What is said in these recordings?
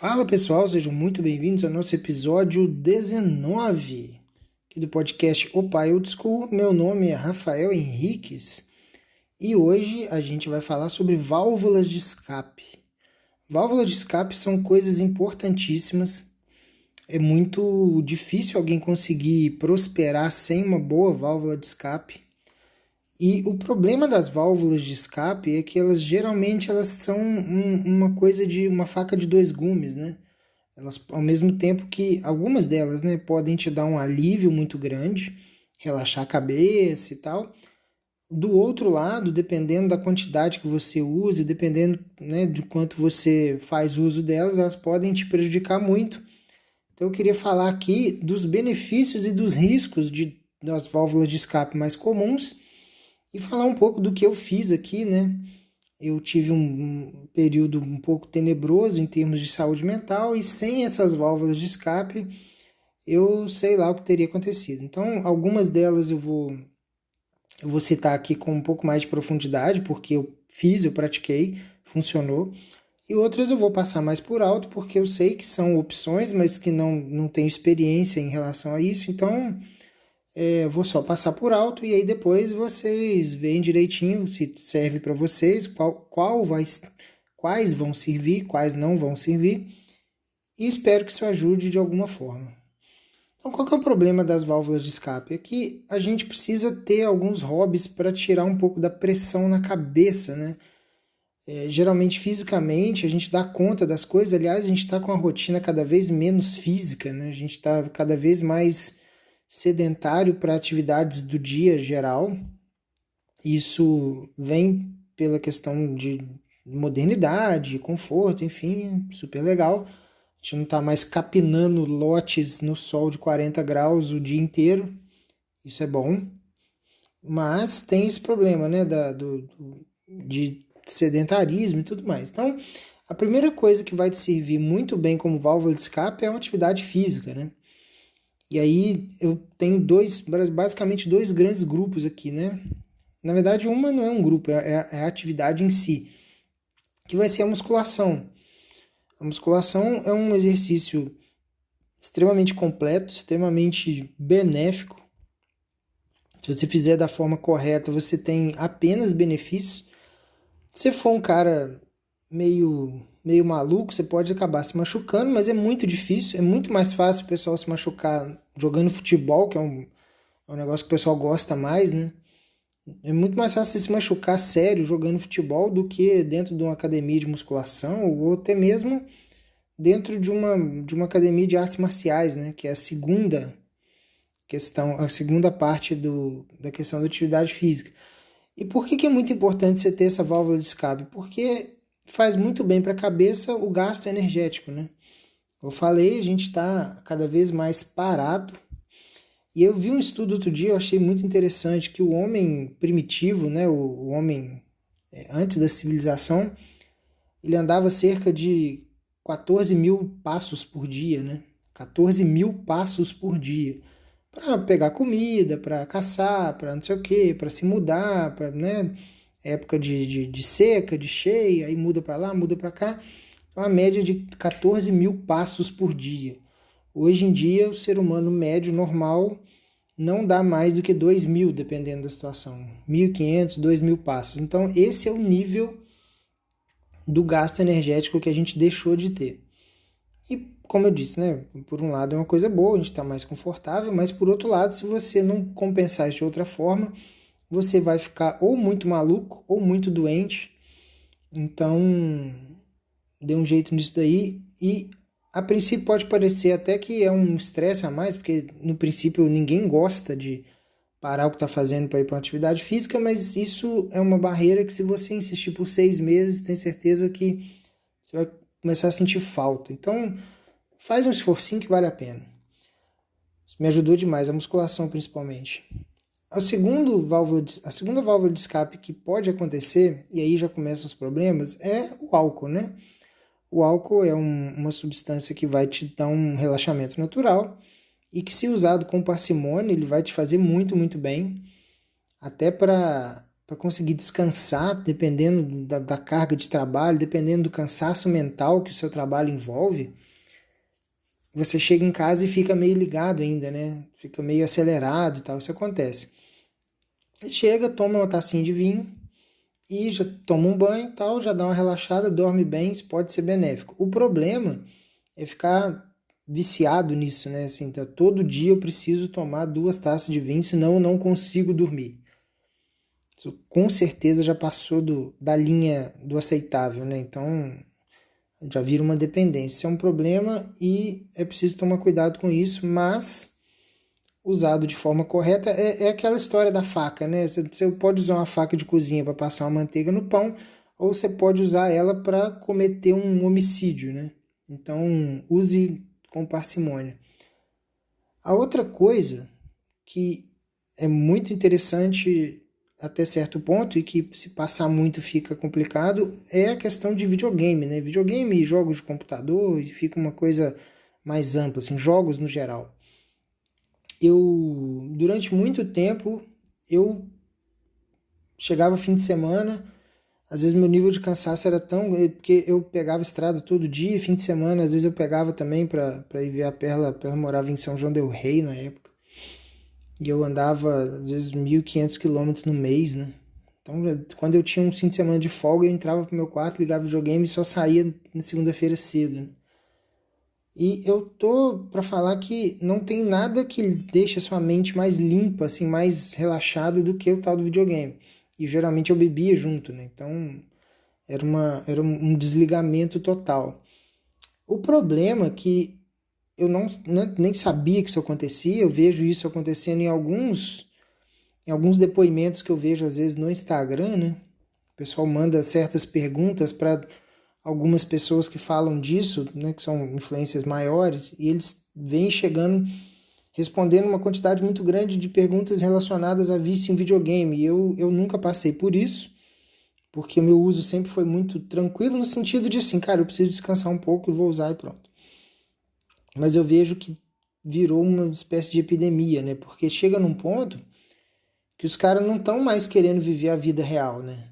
Fala pessoal, sejam muito bem-vindos ao nosso episódio 19 aqui do podcast Opa Old School. Meu nome é Rafael Henriques e hoje a gente vai falar sobre válvulas de escape. Válvulas de escape são coisas importantíssimas. É muito difícil alguém conseguir prosperar sem uma boa válvula de escape. E o problema das válvulas de escape é que elas geralmente são uma coisa de uma faca de dois gumes, né? Elas, ao mesmo tempo que algumas delas, né, podem te dar um alívio muito grande, relaxar a cabeça e tal. Do outro lado, dependendo da quantidade que você use, dependendo, né, de quanto você faz uso delas, elas podem te prejudicar muito. Então eu queria falar aqui dos benefícios e dos riscos das válvulas de escape mais comuns e falar um pouco do que eu fiz aqui, né? Eu tive um período um pouco tenebroso em termos de saúde mental e sem essas válvulas de escape, eu sei lá o que teria acontecido. Então, algumas delas eu vou citar aqui com um pouco mais de profundidade, porque eu pratiquei, funcionou. E outras eu vou passar mais por alto, porque eu sei que são opções, mas que não tenho experiência em relação a isso. Então, vou só passar por alto e aí depois vocês veem direitinho se serve para vocês, quais vão servir, quais não vão servir, e espero que isso ajude de alguma forma. Então, qual que é o problema das válvulas de escape? É que a gente precisa ter alguns hobbies para tirar um pouco da pressão na cabeça, né? Geralmente, fisicamente, a gente dá conta das coisas. Aliás, a gente está com a rotina cada vez menos física, né? A gente está cada vez mais sedentário para atividades do dia geral. Isso vem pela questão de modernidade, conforto, enfim, super legal. A gente não está mais capinando lotes no sol de 40 graus o dia inteiro, isso é bom. Mas tem esse problema, né, de sedentarismo e tudo mais. Então, a primeira coisa que vai te servir muito bem como válvula de escape é uma atividade física, né? E aí eu tenho basicamente dois grandes grupos aqui, né? Na verdade, uma não é um grupo, é a atividade em si, que vai ser a musculação. A musculação é um exercício extremamente completo, extremamente benéfico. Se você fizer da forma correta, você tem apenas benefícios. Se for um cara meio maluco, você pode acabar se machucando, mas é muito difícil, é muito mais fácil o pessoal se machucar jogando futebol, que é um negócio que o pessoal gosta mais, né? É muito mais fácil você se machucar sério jogando futebol do que dentro de uma academia de musculação ou até mesmo dentro de uma academia de artes marciais, né? Que é a segunda questão, a segunda parte da questão da atividade física. E por que é muito importante você ter essa válvula de escape? Porque faz muito bem para a cabeça o gasto energético, né? Eu falei, a gente está cada vez mais parado. E eu vi um estudo outro dia, eu achei muito interessante, que o homem primitivo, né, o homem antes da civilização, ele andava cerca de 14 mil passos por dia, né? 14 mil passos por dia. Para pegar comida, para caçar, para não sei o quê, para se mudar, para, né, época de seca, de cheia, aí muda para lá, muda para cá. Uma média de 14 mil passos por dia. Hoje em dia, o ser humano médio, normal, não dá mais do que 2 mil, dependendo da situação. 1.500, 2 mil passos. Então, esse é o nível do gasto energético que a gente deixou de ter. E, como eu disse, né, por um lado é uma coisa boa, a gente está mais confortável, mas por outro lado, se você não compensar isso de outra forma, você vai ficar ou muito maluco ou muito doente. Então, dê um jeito nisso daí. E a princípio pode parecer até que é um estresse a mais, porque no princípio ninguém gosta de parar o que está fazendo para ir para uma atividade física, mas isso é uma barreira que, se você insistir por 6 meses, tem certeza que você vai começar a sentir falta. Então, faz um esforcinho que vale a pena. Isso me ajudou demais, a musculação principalmente. A segunda válvula de escape que pode acontecer, e aí já começam os problemas, é o álcool, né? O álcool é uma substância que vai te dar um relaxamento natural e que, se usado com parcimônia, ele vai te fazer muito, muito bem, até para para conseguir descansar, dependendo da carga de trabalho, dependendo do cansaço mental que o seu trabalho envolve, você chega em casa e fica meio ligado ainda, né? Fica meio acelerado e tal, isso acontece. Você chega, toma uma tacinha de vinho e já toma um banho e tal, já dá uma relaxada, dorme bem, isso pode ser benéfico. O problema é ficar viciado nisso, né? Assim, então, todo dia eu preciso tomar 2 taças de vinho, senão eu não consigo dormir. Isso com certeza já passou da linha do aceitável, né? Então já vira uma dependência. É um problema e é preciso tomar cuidado com isso, mas usado de forma correta é aquela história da faca, né? Você pode usar uma faca de cozinha para passar uma manteiga no pão, ou você pode usar ela para cometer um homicídio, né? Então use com parcimônia. A outra coisa que é muito interessante até certo ponto e que se passar muito fica complicado é a questão de videogame, né? Videogame e jogos de computador e fica uma coisa mais ampla, assim, jogos no geral. Durante muito tempo, eu chegava fim de semana, às vezes meu nível de cansaço era tão, porque eu pegava estrada todo dia, fim de semana, às vezes eu pegava também para ir ver a Perla morava em São João del Rei na época. E eu andava, às vezes, 1.500 quilômetros no mês, né? Então, quando eu tinha um fim de semana de folga, eu entrava pro meu quarto, ligava o videogame e só saía na segunda-feira cedo, né? E eu tô para falar que não tem nada que deixe a sua mente mais limpa, assim, mais relaxada do que o tal do videogame. E geralmente eu bebia junto, né? Então era um desligamento total. O problema é que eu nem sabia que isso acontecia, eu vejo isso acontecendo em alguns depoimentos que eu vejo às vezes no Instagram, né? O pessoal manda certas perguntas para algumas pessoas que falam disso, né, que são influências maiores, e eles vêm chegando, respondendo uma quantidade muito grande de perguntas relacionadas a vício em videogame. E eu nunca passei por isso, porque o meu uso sempre foi muito tranquilo, no sentido de assim, cara, eu preciso descansar um pouco e vou usar e pronto. Mas eu vejo que virou uma espécie de epidemia, né? Porque chega num ponto que os caras não estão mais querendo viver a vida real, né?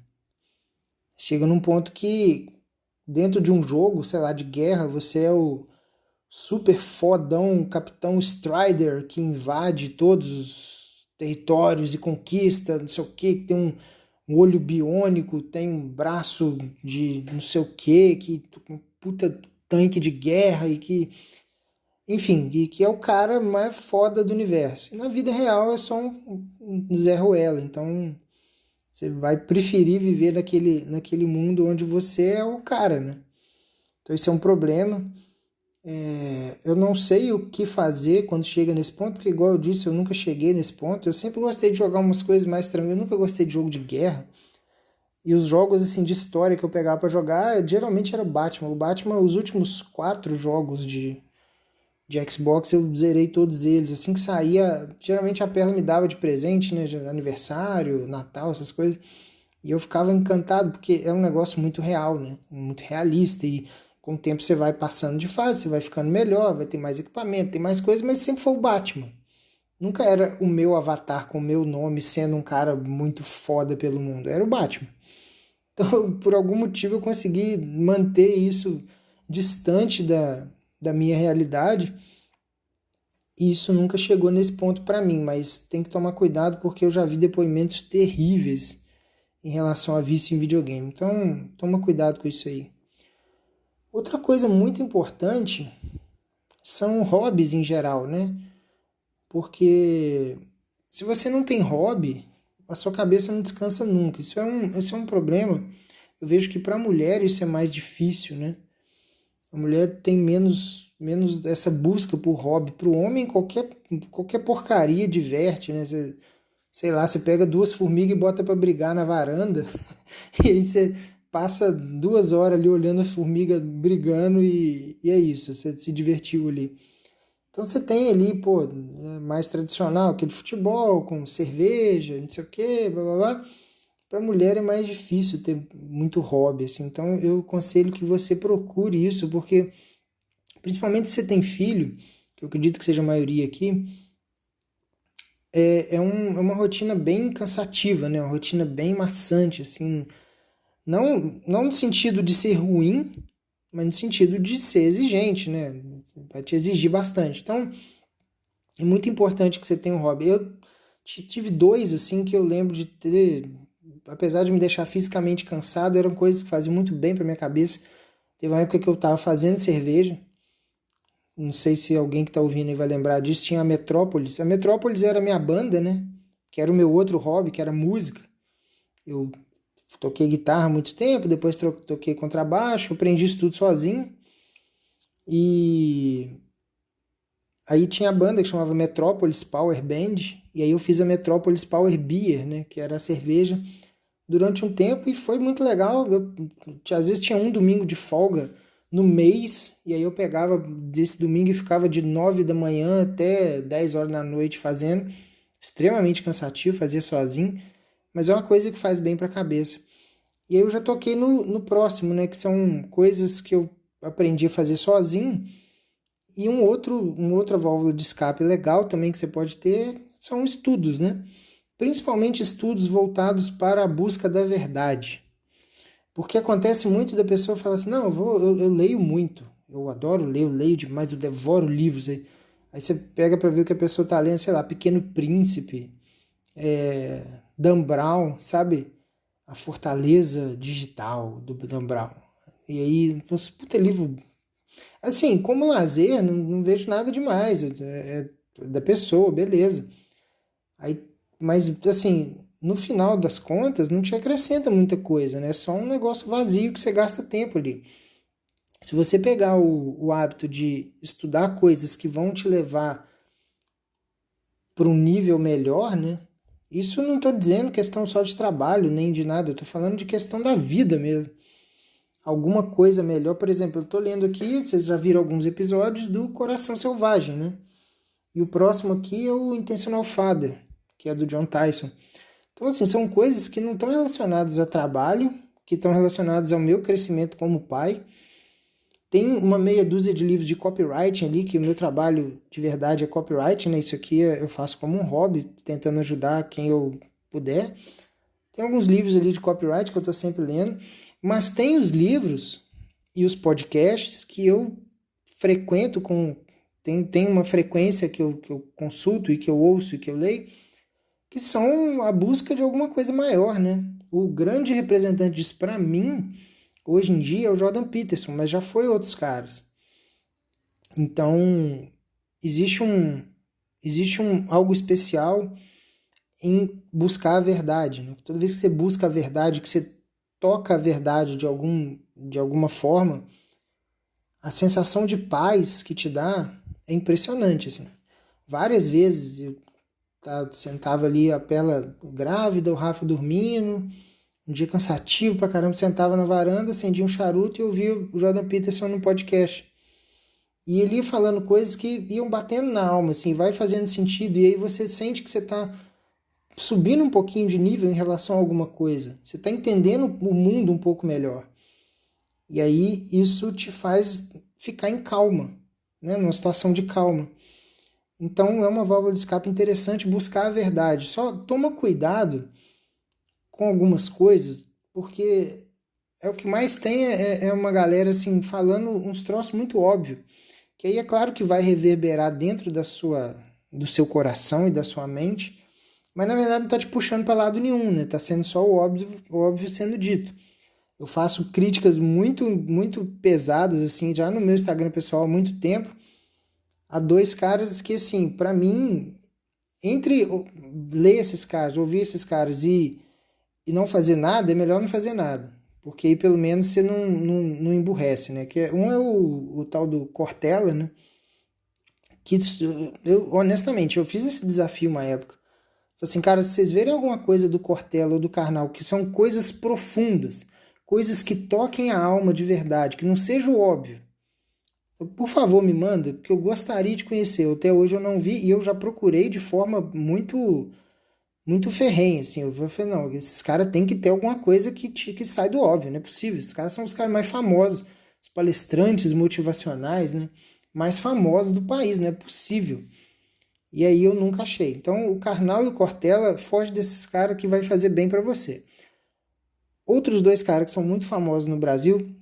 Chega num ponto que dentro de um jogo, sei lá, de guerra, você é o super fodão Capitão Strider que invade todos os territórios e conquista, não sei o que tem um olho biônico, tem um braço de não sei o que um puta tanque de guerra e que, enfim, e que é o cara mais foda do universo. E na vida real é só um Zé Ruela, então você vai preferir viver naquele mundo onde você é o cara, né? Então isso é um problema. Eu não sei o que fazer quando chega nesse ponto, porque igual eu disse, eu nunca cheguei nesse ponto. Eu sempre gostei de jogar umas coisas mais tranquilas, eu nunca gostei de jogo de guerra. E os jogos assim de história que eu pegava pra jogar, geralmente era Batman. O Batman, os últimos 4 jogos de Xbox, eu zerei todos eles. Assim que saía, geralmente a Perla me dava de presente, né? De aniversário, Natal, essas coisas. E eu ficava encantado, porque é um negócio muito real, né? Muito realista. E com o tempo você vai passando de fase, você vai ficando melhor, vai ter mais equipamento, tem mais coisas, mas sempre foi o Batman. Nunca era o meu avatar com o meu nome sendo um cara muito foda pelo mundo. Era o Batman. Então, por algum motivo, eu consegui manter isso distante da minha realidade. E isso nunca chegou nesse ponto para mim, mas tem que tomar cuidado porque eu já vi depoimentos terríveis em relação a vício em videogame. Então, toma cuidado com isso aí. Outra coisa muito importante são hobbies em geral, né? Porque se você não tem hobby, a sua cabeça não descansa nunca. Isso é um problema. Eu vejo que para a mulher isso é mais difícil, né? A mulher tem menos essa busca por hobby. Para o homem, qualquer porcaria diverte, né? Sei lá, você pega 2 formigas e bota para brigar na varanda, e aí você passa 2 horas ali olhando a formiga brigando e é isso, você se divertiu ali. Então você tem ali, pô, mais tradicional, aquele futebol com cerveja, não sei o que, blá blá blá. Para mulher é mais difícil ter muito hobby, assim. Então eu aconselho que você procure isso, porque principalmente se você tem filho, que eu acredito que seja a maioria aqui, é uma rotina bem cansativa, né? Uma rotina bem maçante, assim. Não no sentido de ser ruim, mas no sentido de ser exigente, né? Vai te exigir bastante. Então, é muito importante que você tenha um hobby. Eu tive dois, assim, que eu lembro de ter, apesar de me deixar fisicamente cansado, eram coisas que faziam muito bem para minha cabeça. Teve uma época que eu estava fazendo cerveja, não sei se alguém que está ouvindo aí vai lembrar disso, tinha a Metrópolis. A Metrópolis era a minha banda, né? Que era o meu outro hobby, que era música. Eu toquei guitarra há muito tempo, depois toquei contrabaixo, aprendi isso tudo sozinho. E aí tinha a banda que chamava Metrópolis Power Band, e aí eu fiz a Metrópolis Power Beer, né? Que era a cerveja, durante um tempo e foi muito legal. Às vezes tinha um domingo de folga no mês, e aí eu pegava desse domingo e ficava de 9 da manhã até 10 horas da noite fazendo. Extremamente cansativo, fazia sozinho, mas é uma coisa que faz bem para a cabeça. E aí eu já toquei no próximo, né? Que são coisas que eu aprendi a fazer sozinho. E uma outra válvula de escape legal também que você pode ter são estudos, né? Principalmente estudos voltados para a busca da verdade. Porque acontece muito da pessoa falar assim, não, eu leio muito, eu adoro ler, eu leio demais, eu devoro livros. Aí você pega para ver o que a pessoa está lendo, sei lá, Pequeno Príncipe, Dan Brown, sabe? A Fortaleza Digital do Dan Brown. E aí, puta livro. Assim, como lazer, não vejo nada demais. É da pessoa, beleza. Aí, mas, assim, no final das contas, não te acrescenta muita coisa, né? É só um negócio vazio que você gasta tempo ali. Se você pegar o hábito de estudar coisas que vão te levar para um nível melhor, né? Isso eu não estou dizendo questão só de trabalho, nem de nada. Eu estou falando de questão da vida mesmo. Alguma coisa melhor. Por exemplo, eu estou lendo aqui, vocês já viram alguns episódios do Coração Selvagem, né? E o próximo aqui é o Intentional Father, que é do John Tyson. Então, assim, são coisas que não estão relacionadas a trabalho, que estão relacionadas ao meu crescimento como pai. Tem uma meia dúzia de livros de copywriting ali, que o meu trabalho de verdade é copywriting, né? Isso aqui eu faço como um hobby, tentando ajudar quem eu puder. Tem alguns livros ali de copyright que eu estou sempre lendo, mas tem os livros e os podcasts que eu frequento com... Tem uma frequência que eu consulto e que eu ouço e que eu leio, que são a busca de alguma coisa maior, né? O grande representante disso para mim, hoje em dia, é o Jordan Peterson, mas já foi outros caras. Então, existe algo especial em buscar a verdade, né? Toda vez que você busca a verdade, que você toca a verdade de alguma forma, a sensação de paz que te dá é impressionante, assim. Várias vezes eu sentava ali a Pela grávida, o Rafa dormindo, um dia cansativo pra caramba, sentava na varanda, acendia um charuto e ouvia o Jordan Peterson no podcast. E ele ia falando coisas que iam batendo na alma, assim, vai fazendo sentido, e aí você sente que você tá subindo um pouquinho de nível em relação a alguma coisa. Você tá entendendo o mundo um pouco melhor. E aí isso te faz ficar em calma, né? Numa situação de calma. Então é uma válvula de escape interessante buscar a verdade. Só toma cuidado com algumas coisas, porque é o que mais tem é uma galera assim falando uns troços muito óbvios. Que aí é claro que vai reverberar dentro do seu coração e da sua mente, mas na verdade não está te puxando para lado nenhum, né? Tá sendo só o óbvio sendo dito. Eu faço críticas muito pesadas assim já no meu Instagram pessoal há muito tempo a dois caras que assim, para mim, entre ler esses caras, ouvir esses caras e não fazer nada, é melhor não fazer nada. Porque aí pelo menos você não emburrece, né? Um é o tal do Cortella, né? Que eu, honestamente, eu fiz esse desafio uma época. Falei assim, cara, se vocês verem alguma coisa do Cortella ou do Karnal, que são coisas profundas, coisas que toquem a alma de verdade, que não seja o óbvio, por favor, me manda, porque eu gostaria de conhecer. Até hoje eu não vi e eu já procurei de forma muito ferrenha, assim. Eu falei, não, esses caras têm que ter alguma coisa que sai do óbvio, não é possível. Esses caras são os caras mais famosos, os palestrantes motivacionais, né? Mais famosos do país, não é possível. E aí eu nunca achei. Então o Karnal e o Cortella foge desses caras que vai fazer bem para você. Outros dois caras que são muito famosos no Brasil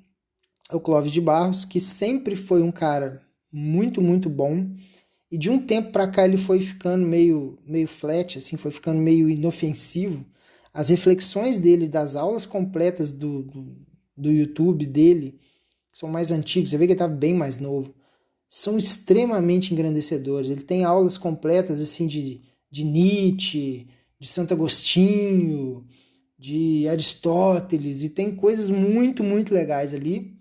é o Clóvis de Barros, que sempre foi um cara muito, muito bom. E de um tempo para cá ele foi ficando meio flat, assim, foi ficando meio inofensivo. As reflexões dele, das aulas completas do YouTube dele, que são mais antigos, você vê que ele estava bem mais novo, são extremamente engrandecedores. Ele tem aulas completas assim de Nietzsche, de Santo Agostinho, de Aristóteles, e tem coisas muito, muito legais ali.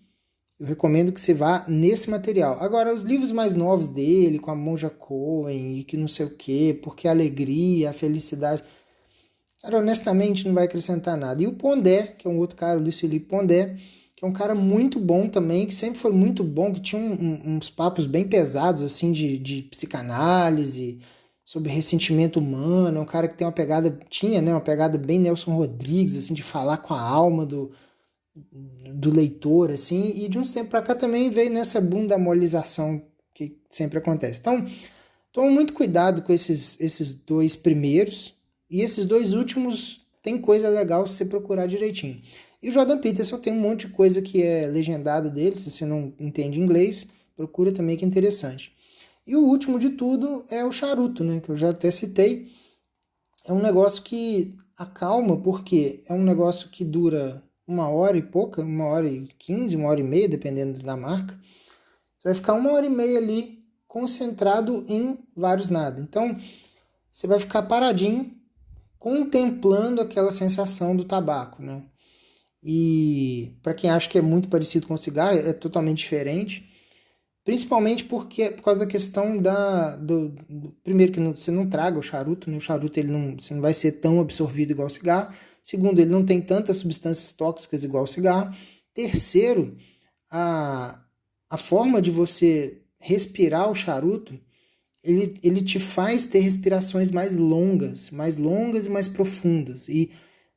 Eu recomendo que você vá nesse material. Agora, os livros mais novos dele, com a Monja Coen e que não sei o quê, porque a alegria, a felicidade, cara, honestamente não vai acrescentar nada. E o Pondé, que é um outro cara, o Luiz Felipe Pondé, que é um cara muito bom também, que sempre foi muito bom, que tinha uns papos bem pesados, assim, de psicanálise, sobre ressentimento humano. É um cara que tem uma pegada, tinha, né, uma pegada bem Nelson Rodrigues, assim, de falar com a alma do leitor, assim, e de uns tempos para cá também veio nessa bundamolização que sempre acontece. Então, tome muito cuidado com esses dois primeiros, e esses dois últimos tem coisa legal se você procurar direitinho. E o Jordan Peterson tem um monte de coisa que é legendado dele, se você não entende inglês, procura também que é interessante. E o último de tudo é o charuto, né, que eu já até citei. É um negócio que acalma, porque é um negócio que dura 1 hora e pouca, 1 hora e 15, 1 hora e meia, dependendo da marca. Você vai ficar 1 hora e meia ali concentrado em vários nada. Então, você vai ficar paradinho, contemplando aquela sensação do tabaco, né? E para quem acha que é muito parecido com cigarro, é totalmente diferente. Principalmente porque, por causa da questão primeiro, que você não traga o charuto, né? O charuto você não vai ser tão absorvido igual o cigarro. Segundo, ele não tem tantas substâncias tóxicas igual o cigarro. Terceiro, a forma de você respirar o charuto, ele te faz ter respirações mais longas e mais profundas. E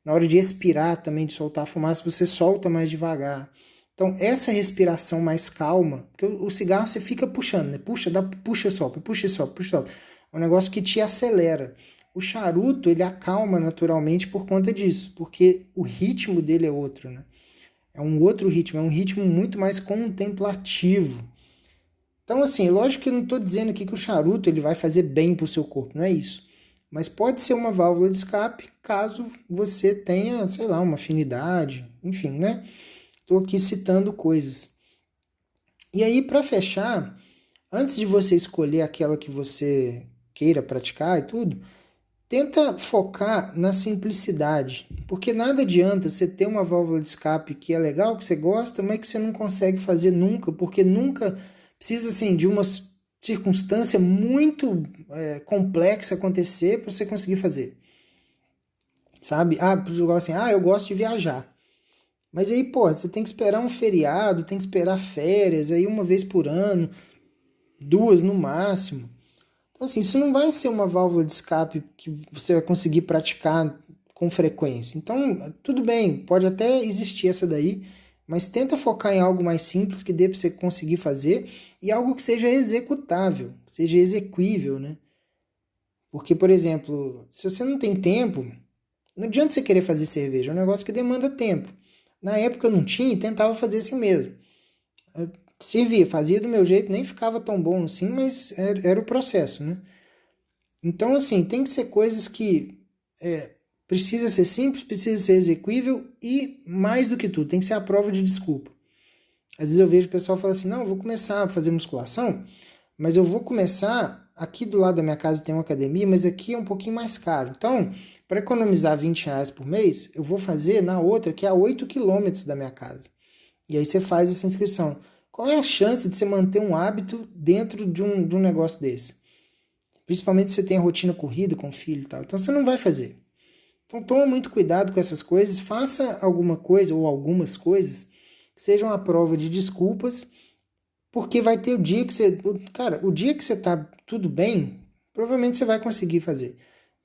na hora de expirar também, de soltar a fumaça, você solta mais devagar. Então, essa respiração mais calma, porque o cigarro você fica puxando, né? Puxa e sopra, puxa e sopra, puxa e sopra. É um negócio que te acelera. O charuto, ele acalma naturalmente por conta disso, porque o ritmo dele é outro, né? É um outro ritmo, é um ritmo muito mais contemplativo. Então, assim, lógico que eu não estou dizendo aqui que o charuto ele vai fazer bem para o seu corpo, não é isso. Mas pode ser uma válvula de escape caso você tenha, sei lá, uma afinidade, enfim, né? Estou aqui citando coisas. E aí, para fechar, antes de você escolher aquela que você queira praticar e tudo, tenta focar na simplicidade. Porque nada adianta você ter uma válvula de escape que é legal, que você gosta, mas que você não consegue fazer nunca, porque nunca precisa assim, de uma circunstância muito complexa acontecer para você conseguir fazer. Sabe? Eu gosto de viajar. Mas aí, pô, você tem que esperar um feriado, tem que esperar férias, aí uma vez por ano, 2 no máximo. Então, assim, isso não vai ser uma válvula de escape que você vai conseguir praticar com frequência. Então, tudo bem, pode até existir essa daí, mas tenta focar em algo mais simples que dê para você conseguir fazer e algo que seja executável, que seja exequível, né? Porque, por exemplo, se você não tem tempo, não adianta você querer fazer cerveja, é um negócio que demanda tempo. Na época eu não tinha e tentava fazer assim mesmo. Eu servia, fazia do meu jeito, nem ficava tão bom assim, mas era o processo, né? Então, assim, tem que ser coisas que precisa ser simples, precisa ser exequível e, mais do que tudo, tem que ser a prova de desculpa. Às vezes eu vejo o pessoal falar assim, não, eu vou começar a fazer musculação, mas eu vou começar, aqui do lado da minha casa tem uma academia, mas aqui é um pouquinho mais caro. Então, para economizar R$ 20 por mês, eu vou fazer na outra, que é a 8 quilômetros da minha casa. E aí você faz essa inscrição. Qual é a chance de você manter um hábito dentro de um negócio desse? Principalmente se você tem a rotina corrida com o filho e tal. Então você não vai fazer. Então toma muito cuidado com essas coisas. Faça alguma coisa ou algumas coisas que sejam a prova de desculpas, porque vai ter o dia que você... Cara, o dia que você tá tudo bem, provavelmente você vai conseguir fazer.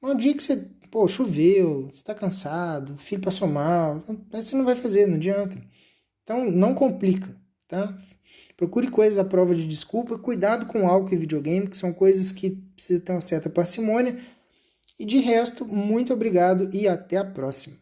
Mas o dia que você... Pô, choveu, você tá cansado, o filho passou mal, aí você não vai fazer, não adianta. Então não complica, tá? Procure coisas à prova de desculpa. Cuidado com álcool e videogame, que são coisas que precisa ter uma certa parcimônia. E de resto, muito obrigado e até a próxima.